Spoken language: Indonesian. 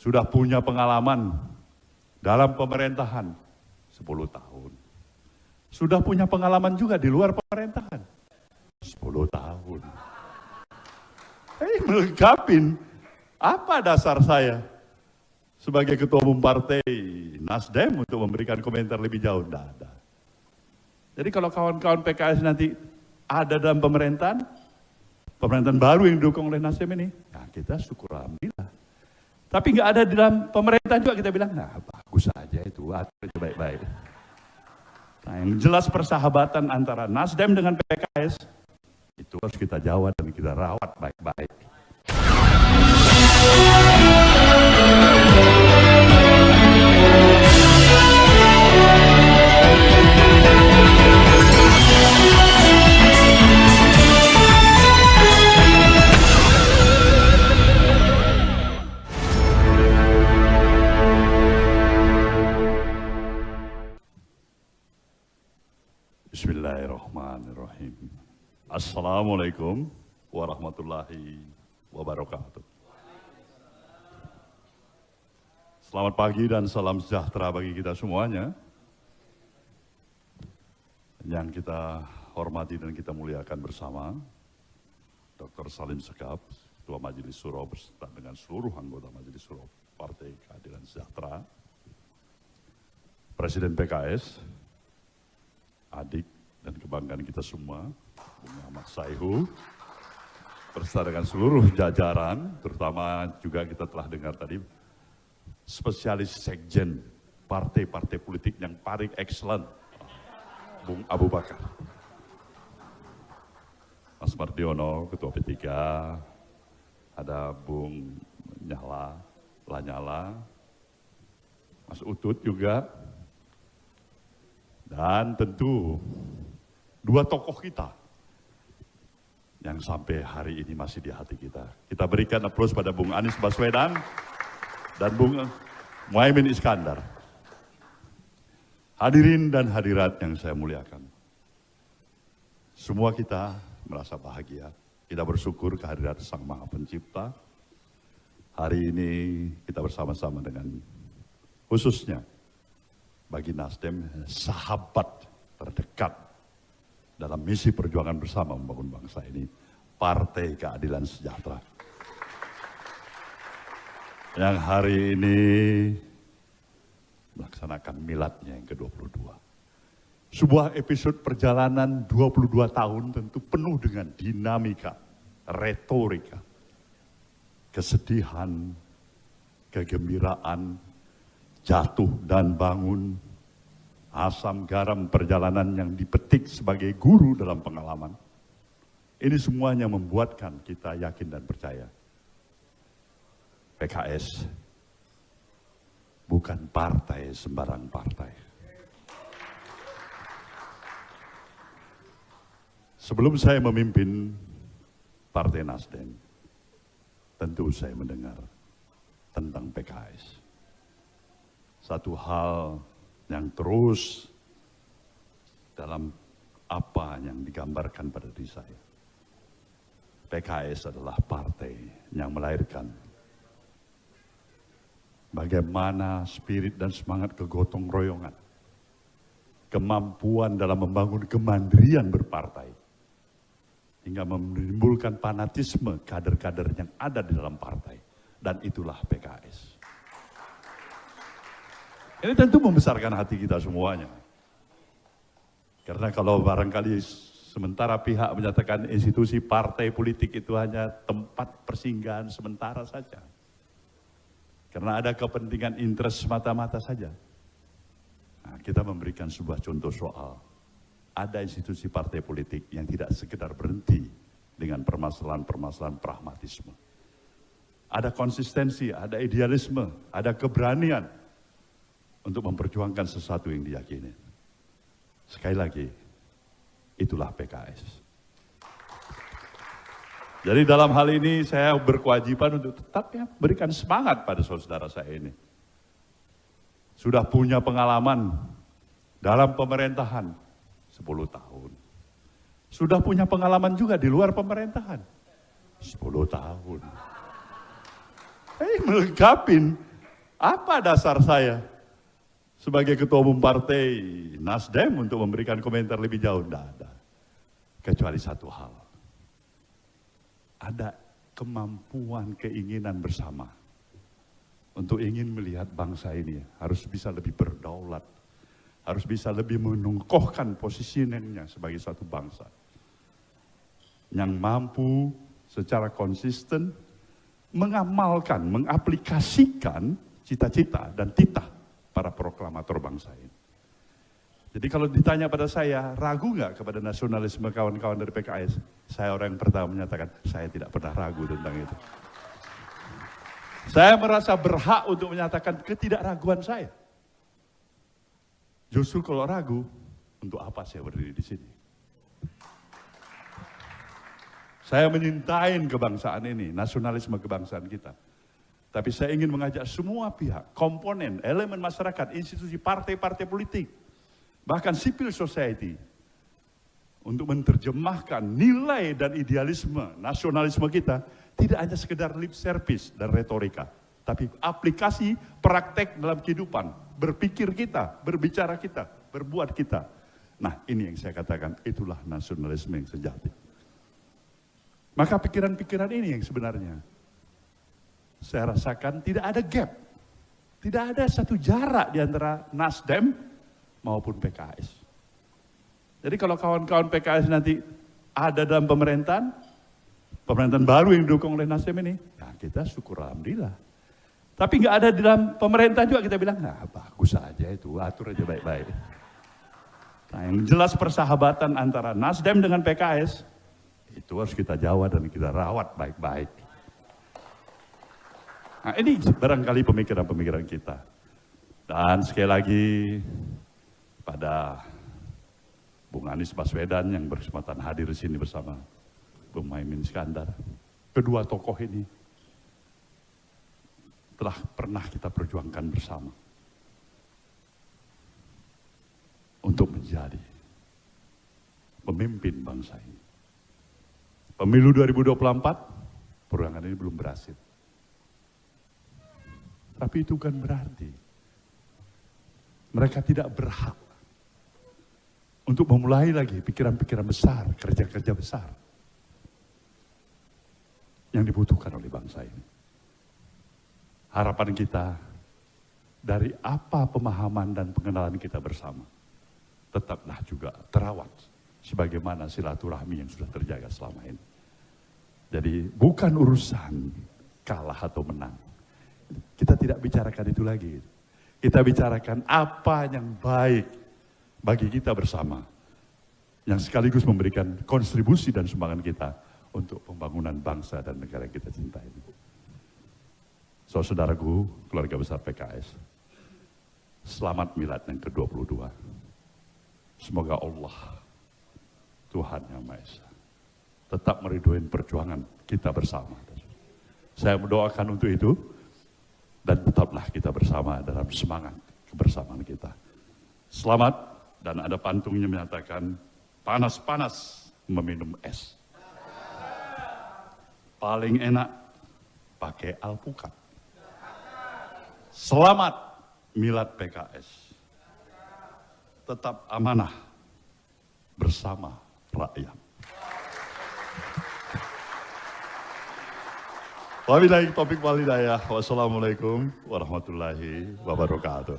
sudah punya pengalaman dalam pemerintahan 10 tahun. Sudah punya pengalaman juga di luar pemerintahan 10 tahun. Melengkapin apa dasar saya sebagai ketua umum partai Nasdem untuk memberikan komentar lebih jauh? Tidak ada. Jadi kalau kawan-kawan PKS nanti ada dalam pemerintahan baru yang didukung oleh Nasdem ini, nah kita syukur alhamdulillah. Tapi nggak ada di dalam pemerintahan juga kita bilang, nah bagus saja itu, atur aja baik-baik. Nah yang jelas persahabatan antara Nasdem dengan PKS, itu harus kita jawab dan kita rawat baik-baik. Bismillahirrahmanirrahim. Assalamualaikum warahmatullahi wabarakatuh. Selamat pagi dan salam sejahtera bagi kita semuanya. Yang kita hormati dan kita muliakan bersama Dr. Salim Segaf, Ketua Majelis Syuro beserta dengan seluruh anggota Majelis Syuro Partai Keadilan Sejahtera, Presiden PKS, adik dan kebanggaan kita semua, Bung Ahmad Sayhu, beserta dengan seluruh jajaran, terutama juga kita telah dengar tadi, spesialis sekjen partai-partai politik yang paling excellent, Bung Abu Bakar, Mas Mardiono, Ketua P3, ada Bung Lanyala, Mas Utut juga, dan tentu dua tokoh kita yang sampai hari ini masih di hati kita. Kita berikan aplaus pada Bung Anies Baswedan dan Bung Muhaimin Iskandar. Hadirin dan hadirat yang saya muliakan. Semua kita merasa bahagia. Kita bersyukur kehadirat Sang Maha Pencipta. Hari ini kita bersama-sama dengan khususnya bagi Nasdem sahabat terdekat dalam misi perjuangan bersama membangun bangsa ini, Partai Keadilan Sejahtera. Yang hari ini melaksanakan miladnya yang ke-22. Sebuah episode perjalanan 22 tahun tentu penuh dengan dinamika, retorika, kesedihan, kegembiraan, jatuh dan bangun, asam garam perjalanan yang dipetik sebagai guru dalam pengalaman. Ini semuanya membuatkan kita yakin dan percaya. PKS bukan partai sembarang partai. Sebelum saya memimpin Partai Nasdem, tentu saya mendengar tentang PKS. Satu hal yang terus dalam apa yang digambarkan pada diri saya. PKS adalah partai yang melahirkan bagaimana spirit dan semangat kegotong royongan, kemampuan dalam membangun kemandirian berpartai, hingga menimbulkan fanatisme kader-kader yang ada di dalam partai. Dan itulah PKS. Ini tentu membesarkan hati kita semuanya. Karena kalau barangkali sementara pihak menyatakan institusi partai politik itu hanya tempat persinggahan sementara saja. Karena ada kepentingan interest semata-mata saja. Nah, kita memberikan sebuah contoh soal ada institusi partai politik yang tidak sekedar berhenti dengan permasalahan-permasalahan pragmatisme. Ada konsistensi, ada idealisme, ada keberanian untuk memperjuangkan sesuatu yang diyakini. Sekali lagi, itulah PKS. Jadi dalam hal ini saya berkewajiban untuk tetap berikan semangat pada saudara saya ini. Sudah punya pengalaman dalam pemerintahan 10 tahun. Sudah punya pengalaman juga di luar pemerintahan 10 tahun. Melengkapin Apa dasar saya sebagai ketua umum partai Nasdem untuk memberikan komentar lebih jauh? Tidak ada. Kecuali satu hal. Ada kemampuan, keinginan bersama untuk ingin melihat bangsa ini harus bisa lebih berdaulat, harus bisa lebih menungkohkan posisinya sebagai suatu bangsa yang mampu secara konsisten mengamalkan, mengaplikasikan cita-cita dan titah para proklamator bangsa ini. Jadi kalau ditanya pada saya, ragu nggak kepada nasionalisme kawan-kawan dari PKS? Saya orang yang pertama menyatakan, saya tidak pernah ragu tentang itu. Saya merasa berhak untuk menyatakan ketidakraguan saya. Justru kalau ragu, untuk apa saya berdiri di sini? Saya menyintai kebangsaan ini, nasionalisme kebangsaan kita. Tapi saya ingin mengajak semua pihak, komponen, elemen masyarakat, institusi partai-partai politik, bahkan civil society, untuk menerjemahkan nilai dan idealisme nasionalisme kita, tidak hanya sekedar lip service dan retorika, tapi aplikasi praktek dalam kehidupan, berpikir kita, berbicara kita, berbuat kita. Nah, ini yang saya katakan, itulah nasionalisme yang sejati. Maka pikiran-pikiran ini yang sebenarnya saya rasakan tidak ada gap, tidak ada satu jarak di antara Nasdem maupun PKS. Jadi kalau kawan-kawan PKS nanti ada dalam pemerintahan baru yang didukung oleh Nasdem ini, ya kita syukur alhamdulillah. Tapi nggak ada di dalam pemerintahan juga kita bilang, nah bagus aja itu, atur aja baik-baik. Nah yang jelas persahabatan antara Nasdem dengan PKS, itu harus kita jawab dan kita rawat baik-baik. Nah ini barangkali pemikiran-pemikiran kita. Dan sekali lagi pada Bung Anies Baswedan yang berkesempatan hadir di sini bersama Bung Muhaimin Iskandar. Kedua tokoh ini telah pernah kita perjuangkan bersama untuk menjadi pemimpin bangsa ini. Pemilu 2024, perjuangan ini belum berhasil. Tapi itu kan berarti mereka tidak berhak untuk memulai lagi pikiran-pikiran besar, kerja-kerja besar yang dibutuhkan oleh bangsa ini. Harapan kita dari apa pemahaman dan pengenalan kita bersama, tetaplah juga terawat sebagaimana silaturahmi yang sudah terjaga selama ini. Jadi bukan urusan kalah atau menang. Kita tidak bicarakan itu lagi. Kita bicarakan apa yang baik bagi kita bersama, yang sekaligus memberikan kontribusi dan sumbangan kita untuk pembangunan bangsa dan negara yang kita cintai. Saudaraku, keluarga besar PKS, selamat milad yang ke-22. Semoga Allah, Tuhan Yang Maha Esa, tetap meriduin perjuangan kita bersama. Saya mendoakan untuk itu, dan tetaplah kita bersama dalam semangat kebersamaan kita. Selamat, dan ada pantungnya menyatakan, panas-panas meminum es. Paling enak pakai alpukat. Selamat milad PKS. Tetap amanah bersama rakyat. Wabillahi taufiq wal hidayah. Wassalamualaikum warahmatullahi wabarakatuh.